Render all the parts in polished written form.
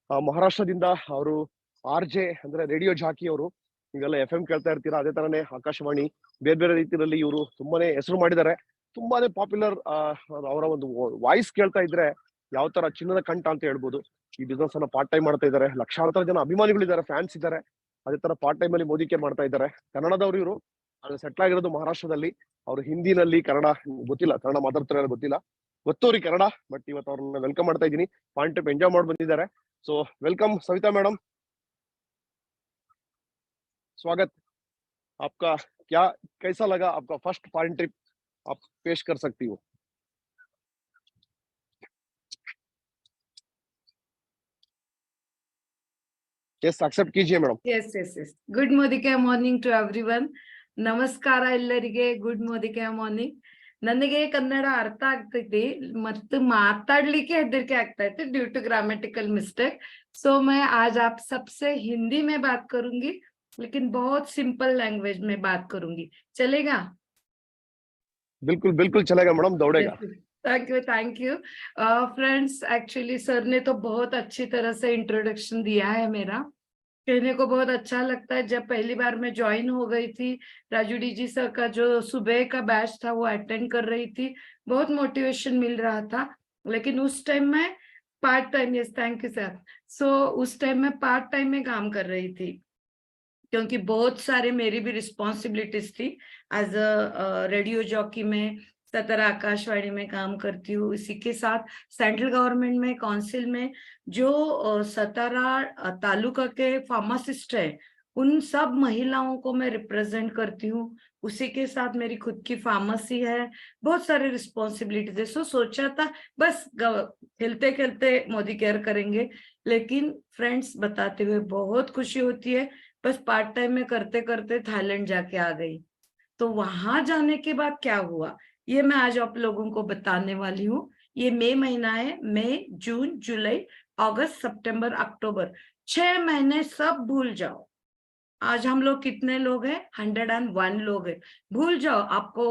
ಮಹಾರಾಷ್ಟ್ರದಿಂದ ಅವರು RJ ಅಂದ್ರೆ radio Jackie ಅವರು. ನೀವೆಲ್ಲ FM ಕೇಳ್ತಾ ಇರ್ತೀರಾ, ಅದೇ ತರನೇ ಆಕಾಶವಾಣಿ ಬೇರೆ ಬೇರೆ ರೀತಿಯಲ್ಲಿ ಇವರು ತುಂಬಾನೇ ಹೆಸರು ಮಾಡಿದ್ದಾರೆ. ತುಂಬಾನೇ ಪಾಪ್ಯುಲರ್. ಅವರ ಒಂದು ವಾಯ್ಸ್ ಕೇಳ್ತಾ ಇದ್ರೆ ಯಾವ ತರ ಚಿನ್ನದ ಕಂಠ ಅಂತ ಹೇಳ್ಬೋದು. ಈ ಬಿಸ್ನೆಸ್ ಅನ್ನ ಪಾರ್ಟ್ ಟೈಮ್ ಮಾಡ್ತಾ ಇದ್ದಾರೆ. ಲಕ್ಷಾಂತರ ಜನ ಅಭಿಮಾನಿಗಳಿದ್ದಾರೆ, ಫ್ಯಾನ್ಸ್ ಇದ್ದಾರೆ. ಅದೇ ತರ ಪಾರ್ಟ್ ಟೈಮ್ ಅಲ್ಲಿ ಮೋದಿ ಕೇರ್ ಮಾಡ್ತಾ ಇದ್ದಾರೆ. ಕನ್ನಡದವರು ಇವರು, ಅದು ಸೆಟ್ಲ್ ಆಗಿರೋದು ಮಹಾರಾಷ್ಟ್ರದಲ್ಲಿ. ಅವರು ಹಿಂದಿನಲ್ಲಿ ಕನ್ನಡ ಗೊತ್ತಿಲ್ಲ, ಕನ್ನಡ ಮಾತಾಡ್ತಾರೆ ಗೊತ್ತಿಲ್ಲ, ಗೊತ್ತವ್ರಿಗೆ ಕನ್ನಡ. ಬಟ್ ಇವತ್ತು ಅವ್ರನ್ನ ವೆಲ್ಕಮ್ ಮಾಡ್ತಾ ಇದ್ದೀನಿ. ಪಾಯಿಂಟ್ ಟೈಪ್ ಎಂಜಾಯ್ ಮಾಡಿ ಬಂದಿದ್ದಾರೆ. सो वेलकम सविता मैडम, स्वागत आपका। क्या कैसा लगा आपका फर्स्ट फॉरेन ट्रिप, आप पेश कर सकती हो? यस, एक्सेप्ट कीजिए madam. Yes, yes, yes. Good morning to everyone. ನಮಸ್ಕಾರ ಎಲ್ಲರಿಗೆ. Good morning. ನನಗೆ ಕನ್ನಡ ಅರ್ಥ ಆಗ್ತೈತಿ, ಮತ್ತು ಮಾತಾಡ್ಲಿಕ್ಕೆ ಹೆದರಿಕೆ ಆಗ್ತಾ ಇತ್ತು ड्यू टू ग्रामेटिकल मिस्टेक. सो मैं आज आप सबसे हिंदी में बात करूंगी, लेकिन बहुत सिंपल लैंग्वेज में बात करूंगी. चलेगा? बिल्कुल बिल्कुल चलेगा मैडम, दौड़ेगा। Thank you friends. Actually sir ने तो बहुत अच्छी तरह से इंट्रोडक्शन दिया है. मेरा कहने को बहुत अच्छा लगता है. जब पहली बार मैं ज्वाइन हो गई थी, राजू डीजी सर का जो सुबह का बैच था वो अटेंड कर रही थी. बहुत मोटिवेशन मिल रहा था. लेकिन उस टाइम मैं part time, yes thank you sir. So उस टाइम मैं पार्ट टाइम में काम कर रही थी, क्योंकि बहुत सारे मेरी भी रिस्पॉन्सिबिलिटीज थी. एज अ रेडियो जॉकी में सतारा आकाशवाणी में काम करती हूँ. इसी के साथ सेंट्रल गवर्नमेंट में काउंसिल में जो सतारा तालुका के फार्मासिस्ट है, उन सब महिलाओं को मैं रिप्रेजेंट करती हूँ. उसी के साथ मेरी खुद की फार्मेसी है. बहुत सारे रिस्पॉन्सिबिलिटीज है. सोचा था बस खेलते खेलते मोदी केयर करेंगे, लेकिन फ्रेंड्स बताते हुए बहुत खुशी होती है. बस पार्ट टाइम में करते करते थाईलैंड जाके आ गई. तो वहां जाने के बाद क्या हुआ, ये मैं आज आप लोगों को बताने वाली हूँ. ये मई महीना है. मई, जून, जुलाई, अगस्त, सितंबर, अक्टूबर, 6 महीने सब भूल जाओ. आज हम लोग कितने लोग हैं? 101 लोग हैं. भूल जाओ. आपको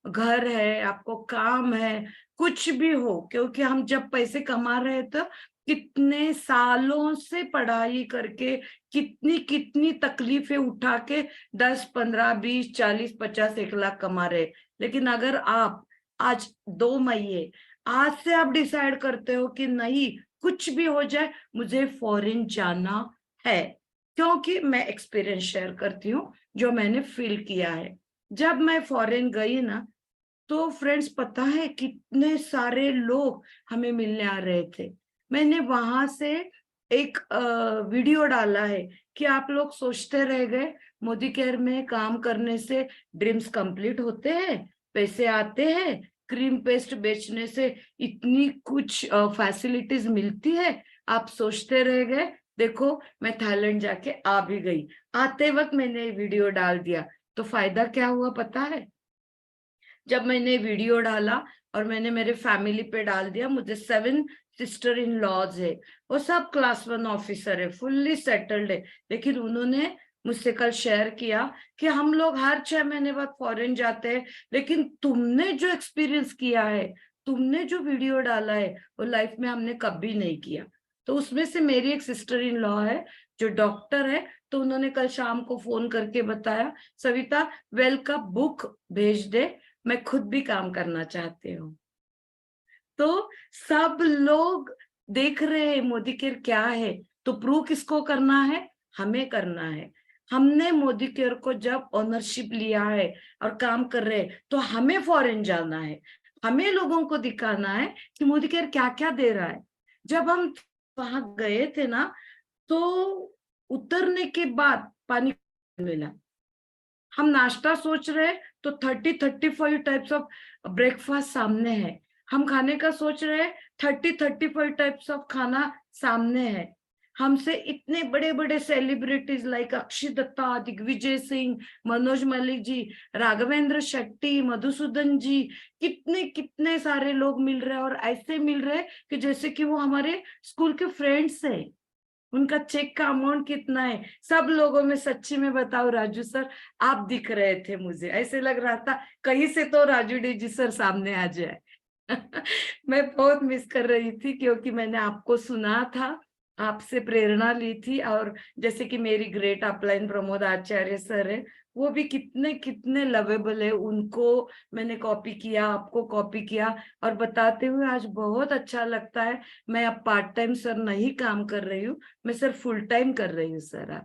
घर है, आपको काम है, कुछ भी हो, क्योंकि हम जब पैसे कमा रहे तो कितने सालों से पढ़ाई करके कितनी कितनी तकलीफें उठा के 10, 15, 20, 40, 50, 1 लाख कमा रहे. लेकिन अगर आप आज 2 महीने आज से आप डिसाइड करते हो कि नहीं, कुछ भी हो जाए मुझे फॉरेन जाना है, क्योंकि मैं एक्सपीरियंस शेयर करती हूँ जो मैंने फील किया है. जब मैं फॉरेन गई ना, तो फ्रेंड्स पता है कितने सारे लोग हमें मिलने आ रहे थे. मैंने वहां से एक वीडियो डाला है कि आप लोग सोचते रह गए मोदी केयर में काम करने से ड्रीम्स कंप्लीट होते हैं, पैसे आते हैं, क्रीम पेस्ट बेचने से इतनी कुछ फैसिलिटीज मिलती है. आप सोचते रह गए. देखो मैं थाईलैंड जाके आ भी गई. आते वक्त मैंने वीडियो डाल दिया, तो फायदा क्या हुआ पता है? जब मैंने वीडियो डाला और मैंने मेरे फैमिली पे डाल दिया, मुझे 7 सिस्टर इन लॉज है, वो सब क्लास 1 ऑफिसर है, फुल्ली सेटल्ड है. लेकिन उन्होंने मुझसे कल शेयर किया कि हम लोग हर 6 महीने बाद फॉरेन जाते हैं, लेकिन तुमने जो एक्सपीरियंस किया है, तुमने जो वीडियो डाला है, वो लाइफ में हमने कभी नहीं किया. तो उसमें से मेरी एक सिस्टर इन लॉ है जो डॉक्टर है. तो उन्होंने कल शाम को फोन करके बताया, सविता वेल का बुक भेज दे, मैं खुद भी काम करना चाहती हूँ. तो सब लोग देख रहे हैं मोदी केयर क्या है. तो प्रूव किसको करना है? हमें करना है. हमने मोदी केयर को जब ओनरशिप लिया है और काम कर रहे हैं, तो हमें फॉरेन जाना है. हमें लोगों को दिखाना है कि मोदी केयर क्या क्या दे रहा है. जब हम वहां गए थे ना, तो उतरने के बाद पानी मिला. हम नाश्ता सोच रहे तो 30-35 टाइप्स ऑफ ब्रेकफास्ट सामने है. हम खाने का सोच रहे 30-35 टाइप्स ऑफ खाना सामने है. हमसे इतने बड़े बड़े सेलिब्रिटीज लाइक अक्षय दत्ता, दिग्विजय सिंह, मनोज मलिक जी, राघवेंद्र शेट्टी, मधुसूदन जी, कितने कितने सारे लोग मिल रहे हैं. और ऐसे मिल रहे कि जैसे कि वो हमारे स्कूल के फ्रेंड्स हैं. उनका चेक का अमाउंट कितना है, सब लोगों में सच्ची में बताओ राजू सर, आप दिख रहे थे. मुझे ऐसे लग रहा था कहीं से तो राजू डीजी सर सामने आ जाए. मैं बहुत मिस कर रही थी, क्योंकि मैंने आपको सुना था आपसे प्रेरणा ली थी। और जैसे कि मेरी ग्रेट अपलाइन प्रमोद आचार्य सर है, वो भी कितने कितने लवेबल है, उनको मैंने कॉपी किया, आपको कॉपी किया, और बताते हुए आज बहुत अच्छा लगता है। मैं अब पार्ट टाइम सर नहीं काम कर रही हूँ, मैं सर फुल टाइम कर रही हूँ सर।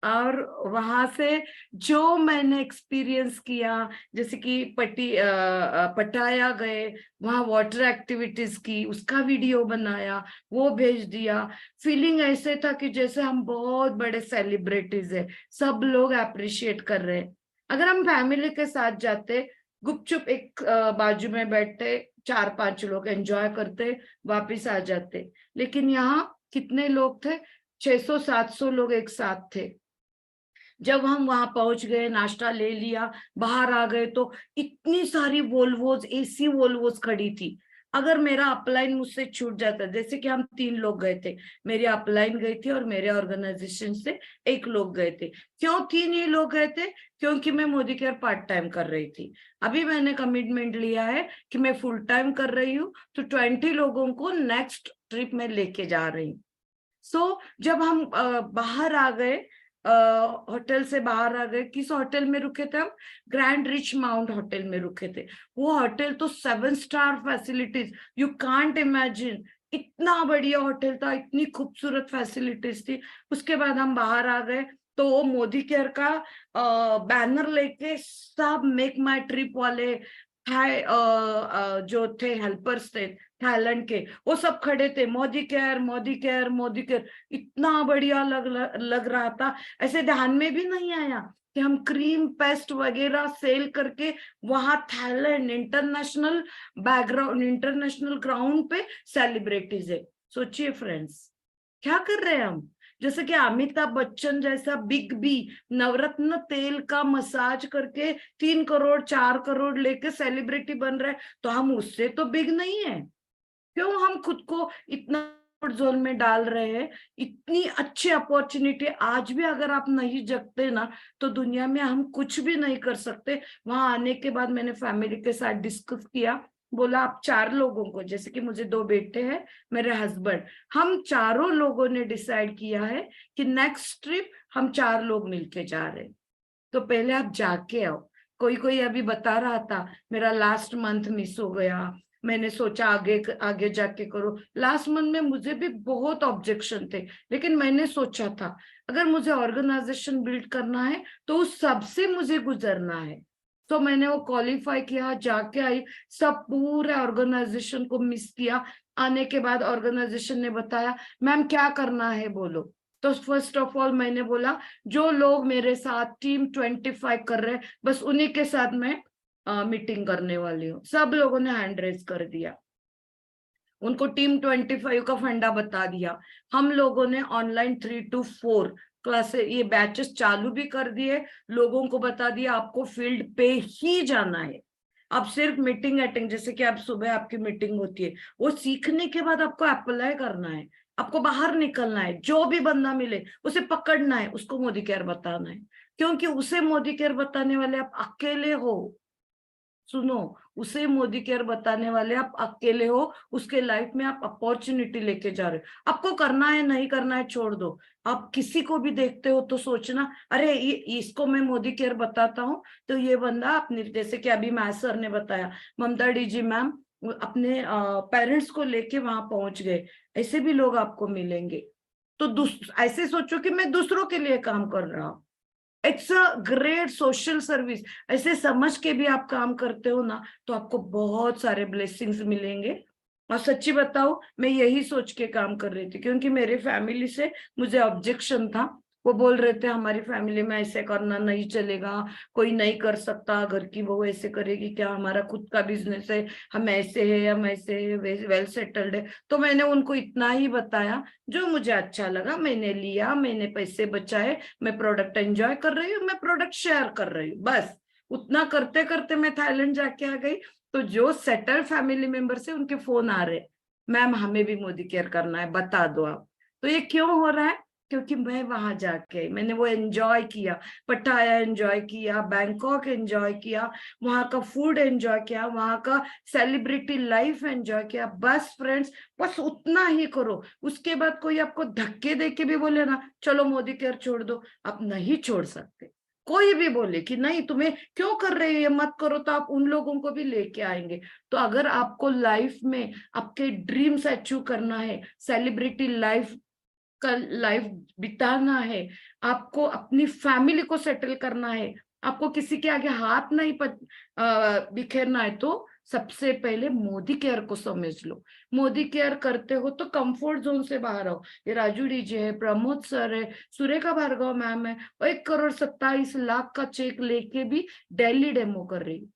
और वहां से जो मैंने एक्सपीरियंस किया, जैसे कि पटाया गए, वहां वाटर एक्टिविटीज की, उसका वीडियो बनाया, वो भेज दिया। फीलिंग ऐसे था कि जैसे हम बहुत बड़े सेलिब्रिटीज है, सब लोग अप्रिशिएट कर रहे हैं। अगर हम फैमिली के साथ जाते, गुपचुप एक बाजू में बैठते, 4-5 लोग एंजॉय करते, वापिस आ जाते। लेकिन यहाँ कितने लोग थे? 600-700 लोग एक साथ थे। जब हम वहां पहुंच गए, नाश्ता ले लिया, बाहर आ गए, तो इतनी सारी वोल्वोज, एसी वोल्वोज खड़ी थी। अगर मेरा अपलाइन मुझसे छूट जाता, जैसे कि हम 3 लोग गए थे, मेरी अपलाइन गई थी और मेरे ऑर्गेनाइजेशन से 1 लोग गए थे। क्यों 3 ही लोग गए थे? क्योंकि मैं मोदी केयर पार्ट टाइम कर रही थी। अभी मैंने कमिटमेंट लिया है कि मैं फुल टाइम कर रही हूँ, तो 20 लोगों को नेक्स्ट ट्रिप में लेके जा रही हूँ। जब हम बाहर आ गए, होटल से बाहर आ गए, किस होटल में रुके थे हम? ग्रैंड रिच माउंट होटल में रुके थे। वो होटल तो 7 star facilities, you can't imagine. इतना बढ़िया होटल था, इतनी खूबसूरत फैसिलिटीज थी। उसके बाद हम बाहर आ गए, तो वो मोदी केयर का बैनर लेके सब मेक माई ट्रिप वाले जो थे, हेल्पर्स थे थाईलैंड के, वो सब खड़े थे, Modi care Modi care Modi care. इतना बढ़िया लग रहा था। ऐसे ध्यान में भी नहीं आया कि हम क्रीम पेस्ट वगैरह सेल करके वहां Thailand international background, international ground पे सेलिब्रिटीज है। सोचिए फ्रेंड्स, क्या कर रहे हैं हम? जैसे कि अमिताभ बच्चन जैसा बिग बी नवरत्न तेल का मसाज करके 3 करोड़ 4 करोड़ लेके सेलिब्रिटी बन रहे हैं, तो हम उससे तो बिग नहीं है। क्यों हम खुद को इतना जोन में डाल रहे हैं? इतनी अच्छी अपॉर्चुनिटी आज भी अगर आप नहीं जगते ना, तो दुनिया में हम कुछ भी नहीं कर सकते। वहां आने के बाद मैंने फैमिली के साथ डिस्कस किया, बोला आप 4 लोगों को, जैसे कि मुझे 2 बेटे हैं, मेरे हस्बैंड, हम चारों लोगों ने डिसाइड किया है कि नेक्स्ट ट्रिप हम 4 लोग मिलके जा रहे हैं। तो पहले आप जाके आओ। कोई कोई अभी बता रहा था मेरा लास्ट मंथ मिस हो गया, मैंने सोचा आगे आगे जाके करो। लास्ट मंथ में मुझे भी बहुत ऑब्जेक्शन थे, लेकिन मैंने सोचा था अगर मुझे ऑर्गेनाइजेशन बिल्ड करना है तो उस सबसे मुझे गुजरना है। तो मैंने वो क्वालिफाई किया, जाके आई, सब पूरे ऑर्गेनाइजेशन को मिस किया। आने के बाद ऑर्गेनाइजेशन ने बताया मैम क्या करना है बोलो। तो फर्स्ट ऑफ ऑल मैंने बोला जो लोग मेरे साथ टीम 25 कर रहे हैं, बस उन्हीं के साथ मैं मीटिंग करने वाली हूँ। सब लोगों ने हैंड रेज कर दिया, उनको टीम 25 का फंडा बता दिया। हम लोगों ने ऑनलाइन 3 to 4 क्लास, ये बैचेस चालू भी कर दिए। लोगों को बता दिया आपको फील्ड पे ही जाना है। अब सिर्फ मीटिंग अटेंड, जैसे कि आप सुबह आपकी मीटिंग होती है, वो सीखने के बाद आपको अप्लाई करना है, आपको बाहर निकलना है, जो भी बंदा मिले उसे पकड़ना है, उसको मोदी केयर बताना है। क्योंकि उसे मोदी केयर बताने वाले आप अकेले हो। सुनो, उसे मोदी केयर बताने वाले आप अकेले हो। उसके लाइफ में आप अपॉर्चुनिटी लेके जा रहे हो। आपको करना है नहीं करना है छोड़ दो। आप किसी को भी देखते हो तो सोचना अरे ये इसको मैं मोदी केयर बताता हूँ तो ये बंदा अपने, जैसे कि अभी मैं सर ने बताया, ममता डीजी मैम अपने पेरेंट्स को लेके वहां पहुंच गए। ऐसे भी लोग आपको मिलेंगे। तो ऐसे सोचो कि मैं दूसरों के लिए काम कर रहा हूँ। It's a great social service. ऐसे समझ के भी आप काम करते हो ना, तो आपको बहुत सारे ब्लेसिंग्स मिलेंगे। और सच्ची बताओ, मैं यही सोच के काम कर रही थी, क्योंकि मेरे फैमिली से मुझे ऑब्जेक्शन था। वो बोल रहे थे हमारी फैमिली में ऐसे करना नहीं चलेगा, कोई नहीं कर सकता, घर की बहू ऐसे करेगी क्या, हमारा खुद का बिजनेस है, हम ऐसे है, हम ऐसे है, वेल सेटल्ड है। तो मैंने उनको इतना ही बताया जो मुझे अच्छा लगा, मैंने लिया, मैंने पैसे बचाए, मैं प्रोडक्ट एंजॉय कर रही हूँ, मैं प्रोडक्ट शेयर कर रही हूँ, बस उतना करते करते मैं थाईलैंड जाके आ गई। तो जो सेटल्ड फैमिली मेंबर्स है उनके फोन आ रहे, मैम हमें भी मोदी केयर करना है, बता दो आप। तो ये क्यों हो रहा है? क्योंकि मैं वहां जाके आई, मैंने वो एंजॉय किया, पटाया एंजॉय किया, बैंकॉक एंजॉय किया, वहां का फूड एंजॉय किया, वहां का सेलिब्रिटी लाइफ एंजॉय किया। बस फ्रेंड्स, बस उतना ही करो। उसके बाद कोई आपको धक्के दे के भी बोले ना चलो मोदी केयर छोड़ दो, आप नहीं छोड़ सकते। कोई भी बोले कि नहीं तुम्हें क्यों कर रहे हो ये मत करो, तो आप उन लोगों को भी लेके आएंगे। तो अगर आपको लाइफ में आपके ड्रीम्स अचीव करना है, सेलिब्रिटी लाइफ का लाइफ बिताना है, आपको अपनी फैमिली को सेटल करना है, आपको किसी के आगे हाथ नहीं बिखेरना है, तो सबसे पहले मोदी केयर को समझ लो। मोदी केयर करते हो तो कंफर्ट जोन से बाहर आओ। ये राजू डीजे है, प्रमोद सर है, सुरेखा भार्गव मैम है, 1,27,00,000 का चेक लेके भी डेली डेमो कर रही।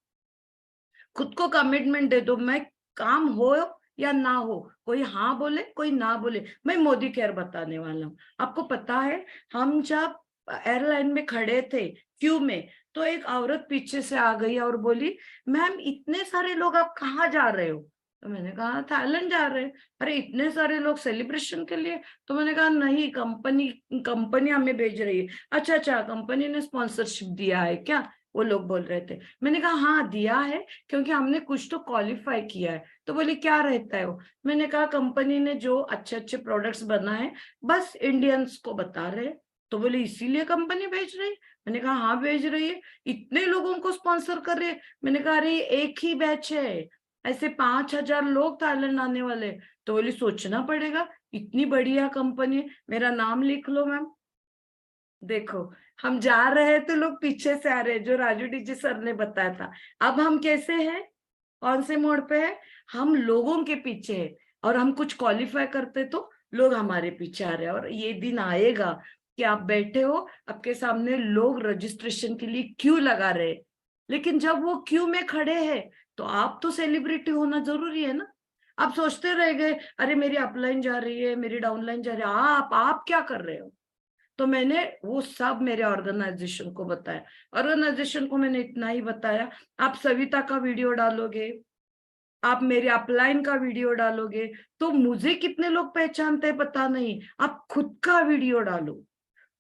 खुद को कमिटमेंट दे दो, मैं काम हो या ना हो, कोई हाँ बोले कोई ना बोले, मैं मोदी केयर बताने वाला हूँ। आपको पता है, हम जब एयरलाइन में खड़े थे क्यू में, तो एक औरत पीछे से आ गई और बोली मैम इतने सारे लोग आप कहाँ जा रहे हो? तो मैंने कहा थाईलैंड जा रहे हैं। अरे इतने सारे लोग सेलिब्रेशन के लिए? तो मैंने कहा नहीं, कंपनी हमें भेज रही है। अच्छा अच्छा, कंपनी ने स्पॉन्सरशिप दिया है क्या? वो लोग बोल रहे थे। मैंने कहा हाँ दिया है, क्योंकि हमने कुछ तो क्वालिफाई किया है। तो बोले क्या रहता है वो? मैंने कहा कंपनी ने जो अच्छे अच्छे प्रोडक्ट्स बनाए बस इंडियंस को बता रहे। तो बोले इसीलिए कंपनी भेज रही है? मैंने कहा हाँ भेज रही है, इतने लोगों को स्पॉन्सर कर रही है। मैंने कहा अरे एक ही बैच है, ऐसे 5,000 लोग थाईलैंड आने वाले। तो बोली सोचना पड़ेगा, इतनी बढ़िया कंपनी, मेरा नाम लिख लो मैम। देखो, हम जा रहे हैं तो लोग पीछे से आ रहे हैं, जो राजू डीजे सर ने बताया था। अब हम कैसे हैं, कौन से मोड़ पे है? हम लोगों के पीछे है, और हम कुछ क्वालिफाई करते तो लोग हमारे पीछे आ रहे हैं। और ये दिन आएगा कि आप बैठे हो, आपके सामने लोग रजिस्ट्रेशन के लिए क्यू लगा रहे हैं, लेकिन जब वो क्यू में खड़े हैं तो आप तो सेलिब्रिटी होना जरूरी है ना। आप सोचते रह गए अरे मेरी अपलाइन जा रही है, मेरी डाउनलाइन जा रही है, आप क्या कर रहे हो? तो मैंने वो सब मेरे ऑर्गेनाइजेशन को बताया। ऑर्गेनाइजेशन को मैंने इतना ही बताया, आप सविता का वीडियो डालोगे, आप मेरे अपलाइन का वीडियो डालोगे, तो मुझे कितने लोग पहचानते हैं पता नहीं, आप खुद का वीडियो डालो।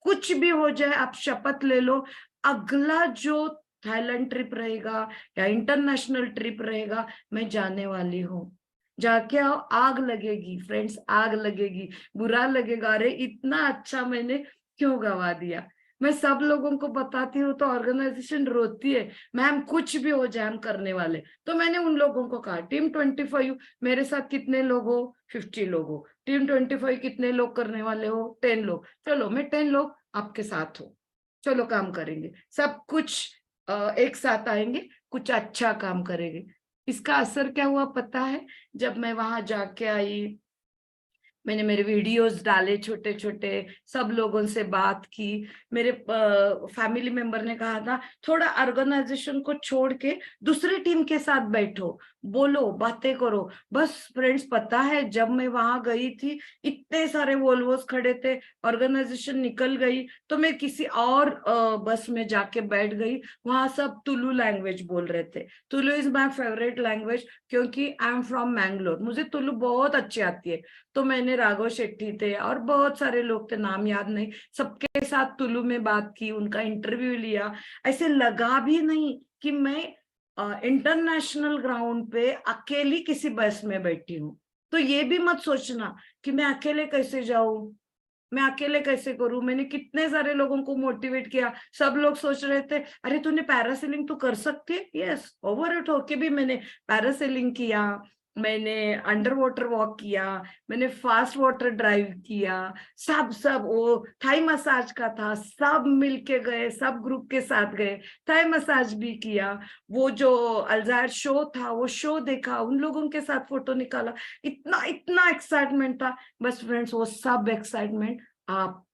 कुछ भी हो जाए आप शपथ ले लो, अगला जो थाईलैंड ट्रिप रहेगा या इंटरनेशनल ट्रिप रहेगा, मैं जाने वाली हूँ। जाके आओ, आग लगेगी फ्रेंड्स, आग लगेगी, बुरा लगेगा, अरे इतना अच्छा मैंने क्यों गवा दिया। मैं सब लोगों को बताती हूँ तो ऑर्गेनाइजेशन रोती है, मैम कुछ भी हो जाए हम करने वाले। तो मैंने उन लोगों को कहा टीम 25 मेरे साथ कितने लोग हो? 50 लोग हो। टीम 25 कितने लोग करने वाले हो? 10 लोग। चलो मैं 10 लोग आपके साथ हूँ, चलो काम करेंगे, सब कुछ एक साथ आएंगे, कुछ अच्छा काम करेंगे। इसका असर क्या हुआ पता है? जब मैं वहां जाके आई, मैंने मेरे वीडियोस डाले छोटे छोटे, सब लोगों से बात की। मेरे फैमिली मेंबर ने कहा था थोड़ा ऑर्गेनाइजेशन को छोड़ के दूसरी टीम के साथ बैठो, बोलो, बातें करो। बस फ्रेंड्स, पता है जब मैं वहां गई थी इतने सारे वोल्वोस खड़े थे, ऑर्गेनाइजेशन निकल गई तो मैं किसी और बस में जाके बैठ गई। वहां सब तुलु लैंग्वेज बोल रहे थे। Tulu is my favourite language, क्योंकि आई एम फ्रॉम मैंगलोर, मुझे तुलु बहुत अच्छी आती है। तो मैंने राघव शेट्टी थे और बहुत सारे लोग थे, नाम याद नहीं, सबके साथ तुलु में बात की, उनका इंटरव्यू लिया। ऐसे लगा भी नहीं कि मैं इंटरनेशनल ग्राउंड पे अकेली किसी बस में बैठी हूँ। तो ये भी मत सोचना कि मैं अकेले कैसे जाऊं, मैं अकेले कैसे करूं। मैंने कितने सारे लोगों को मोटिवेट किया। सब लोग सोच रहे थे अरे तूने पैरासेलिंग तो कर सकती है। यस, ओवर इट होके भी मैंने पैरासेलिंग किया, मैंने अंडर वाटर वॉक किया, मैंने फास्ट वाटर ड्राइव किया, सब वो थाई मसाज का था, सब मिलके गए, सब ग्रुप के साथ गए, थाई मसाज भी किया। वो जो अल्जायर शो था वो शो देखा, उन लोगों के साथ फोटो निकाला, इतना इतना एक्साइटमेंट था। बस फ्रेंड्स, वो सब एक्साइटमेंट आप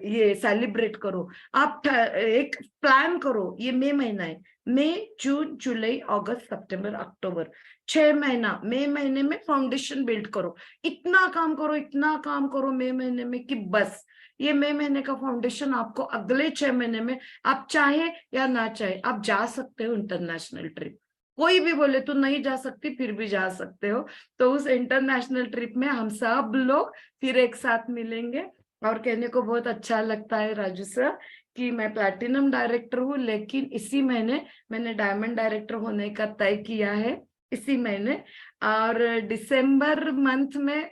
ये सेलिब्रेट करो। आप एक प्लान करो, ये मई महीना है, मई जून जुलाई अगस्त सितंबर अक्टूबर, 6 महीना। मई महीने में फाउंडेशन बिल्ड करो, इतना काम करो, इतना काम करो मई महीने में कि बस ये मई महीने का फाउंडेशन आपको अगले 6 महीने में, आप चाहे या ना चाहे, आप जा सकते हो इंटरनेशनल ट्रिप। कोई भी बोले तू नहीं जा सकती, फिर भी जा सकते हो। तो उस इंटरनेशनल ट्रिप में हम सब लोग फिर एक साथ मिलेंगे और कहने को बहुत अच्छा लगता है राजू सर कि मैं प्लैटिनम डायरेक्टर हूँ, लेकिन इसी महीने मैंने डायमंड डायरेक्टर होने का तय किया है, इसी महीने। और दिसंबर मंथ में,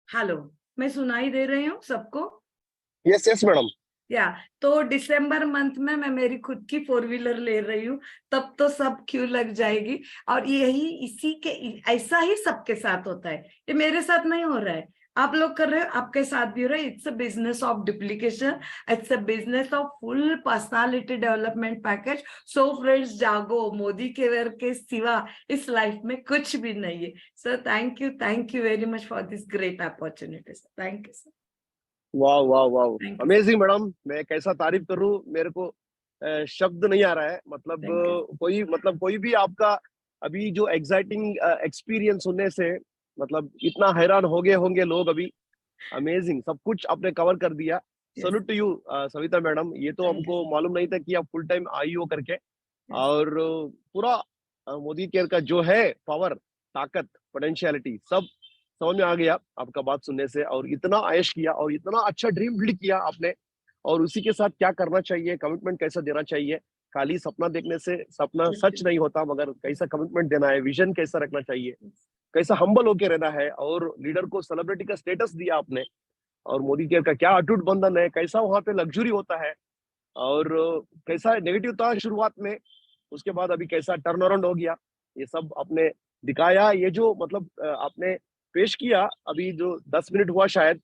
हेलो, मैं सुनाई दे रही हूँ सबको? Yes yes madam. या तो दिसंबर मंथ में मैं मेरी खुद की 4 व्हीलर ले रही हूँ, तब तो सब क्यों लग जाएगी। और यही इसी के ऐसा ही सबके साथ होता है, ये मेरे साथ नहीं हो रहा है, आप लोग कर रहे हो, आपके साथ भी हो रहा है। It's a business of duplication, it's a business of full personality development package. So friends, जागो, मोदी के वर के सिवा इस लाइफ में कुछ भी नहीं है। Sir thank you very much for this great opportunity sir, thank you sir, वाह वाह वाह, thank you sir, amazing madam. मैं कैसा तारीफ करूं, मेरे को शब्द नहीं आ रहा है। मतलब थैंक यू। कोई भी आपका अभी जो एक्साइटिंग एक्सपीरियंस सुनने से मतलब इतना हैरान हो गए होंगे लोग अभी। अमेजिंग, सब कुछ आपने कवर कर दिया। Yes, salute to you Savita madam. ये तो थैंक यू हमको सर। मालूम नहीं था कि आप फुल टाइम आई हो करके। यस, और पूरा मोदी केयर का जो है पावर, ताकत, पोटेंशियलिटी सब समझ में आ गया आपका बात सुनने से। और इतना आयश किया और इतना अच्छा ड्रीम बिल्ड किया आपने, और उसी के साथ क्या करना चाहिए, कमिटमेंट कैसा देना चाहिए। खाली सपना देखने से सपना सच नहीं होता, मगर कैसा कमिटमेंट देना है, विजन कैसा रखना चाहिए, कैसा हम्बल होके रहना है। और लीडर को सेलिब्रिटी का स्टेटस दिया आपने। और मोदी केयर का क्या अटूट बंधन है, कैसा वहां पे लग्जरी होता है, और कैसा नेगेटिव था शुरुआत में, उसके बाद अभी कैसा टर्न अराउंड हो गया, ये सब आपने दिखाया। ये जो मतलब आपने पेश किया अभी, जो 10 मिनट हुआ शायद,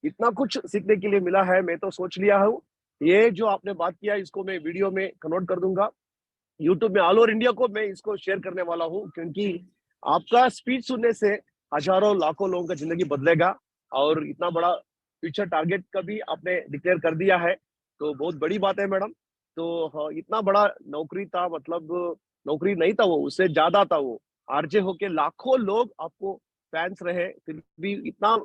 इतना कुछ सीखने के लिए मिला है। मैं तो सोच लिया हूँ ये जो आपने बात किया, इसको मैं वीडियो में कन्वर्ट कर दूंगा यूट्यूब में। ऑल ओवर इंडिया को मैं इसको शेयर करने वाला हूँ, क्योंकि आपका स्पीच सुनने से हजारों लाखों लोगों का जिंदगी बदलेगा। और इतना बड़ा फ्यूचर टारगेट का भी आपने डिक्लेयर कर दिया है, तो बहुत बड़ी बात है मैडम। तो हाँ, इतना बड़ा नौकरी था, मतलब नौकरी नहीं था वो, उससे ज्यादा था वो। आरजे होके लाखों लोग आपको फैंस रहे, फिर भी इतना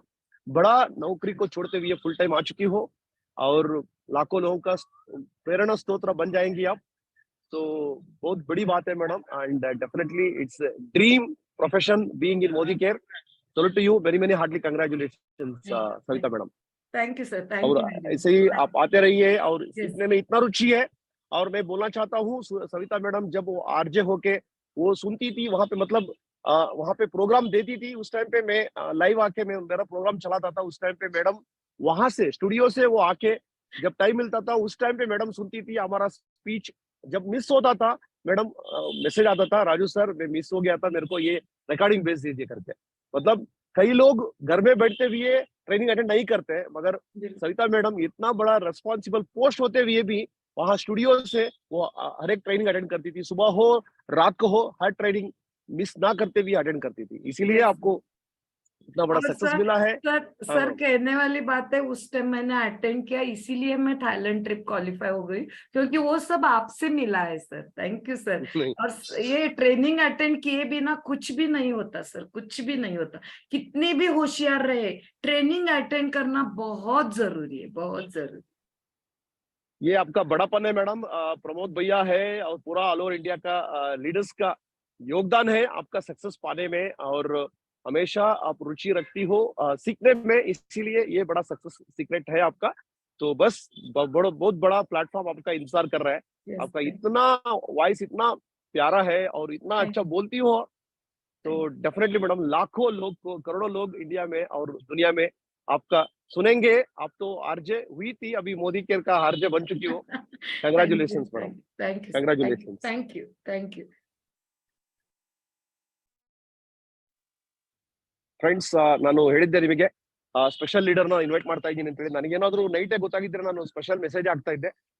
बड़ा नौकरी को छोड़ते हुए फुल टाइम आ चुकी हो, और लाखों लोगों का प्रेरणा स्रोत बन जाएंगी आप। तो बहुत बड़ी बात है madam, and definitely it's dream profession being in Modi care. So to you very many heartly congratulation Savita madam. Thank you sir, और थैंक यू वेरी ऐसे ही आप आते रहिए, और मच। सीखने में इतना रुचि है। और मैं बोलना चाहता हूँ सविता मैडम, जब वो आरजे होके वो सुनती थी वहां पे, मतलब वहां पे प्रोग्राम देती थी, उस टाइम पे मैं लाइव आके, मैं मेरा प्रोग्राम चलाता था उस टाइम पे मैडम। वहां से स्टूडियो से वो आके, जब टाइम मिलता था उस टाइम पे मैडम सुनती थी हमारा स्पीच। जब मिस होता था मैडम, मैसेज आता था, राजू सर मैं मिस हो गया था, मेरे को ये रिकॉर्डिंग भेज दीजिए करके। मतलब कई लोग घर में बैठते हुए ट्रेनिंग अटेंड नहीं करते हैं, मगर सविता मैडम इतना बड़ा रेस्पॉन्सिबल पोस्ट होते हुए भी वहां स्टूडियो से वो हर एक ट्रेनिंग अटेंड करती थी, सुबह हो रात को हो, हर ट्रेनिंग मिस ना करते हुए अटेंड करती थी, इसीलिए यस, आपको इतना बड़ा और सक्सेस सर, मिला है। हाँ सर मैडम। कहने वाली बात है, उस टाइम मैंने अटेंड किया, इसीलिए मैं थाईलैंड ट्रिप क्वालिफाई हो गई, क्योंकि वो सब आपसे मिला है सर, थैंक यू सर। नहीं, और ये ट्रेनिंग अटेंड किए बिना कुछ भी नहीं होता सर, कुछ भी नहीं होता। कितनी भी होशियार रहे, ट्रेनिंग अटेंड करना बहुत जरूरी है, बहुत जरूरी। ये आपका बड़ापन है मैडम, प्रमोद भैया है और पूरा ऑल ओवर इंडिया का लीडर्स का योगदान है आपका सक्सेस पाने में। और हमेशा आप रुचि रखती हो सीखने में, इसीलिए ये बड़ा सक्सेस सीक्रेट है आपका। तो बस बहुत बड़ा प्लेटफॉर्म आपका इंतजार कर रहा है। यस, आपका इतना वॉइस इतना प्यारा है और इतना थैंक अच्छा बोलती हो, तो यू, डेफिनेटली मैडम लाखों लोग को, करोड़ों लोग इंडिया में और दुनिया में आपका सुनेंगे। आप तो आरजे हुई थी, अभी मोदी केयर का आरजे बन चुकी हो। Thank you, congratulation madam, thank you sir, congratulation. Thank you, thank you. Friends, ನಾನು ಹೇಳಿದ್ದೆ ನಿಮಗೆ ಸ್ಪೆಷಲ್ ಲೀಡರ್ ನ ಇನ್ವೈಟ್ ಮಾಡ್ತಾ ಇದ್ದೀನಿ ಅಂತ ಹೇಳಿ. ನನಗೇನಾದ್ರೂ ನೈಟೇ ಗೊತ್ತಾಗಿದ್ರೆ ನಾನು ಸ್ಪೆಷಲ್ ಮೆಸೇಜ್ ಆಗ್ತಾ ಇದ್ದೆ.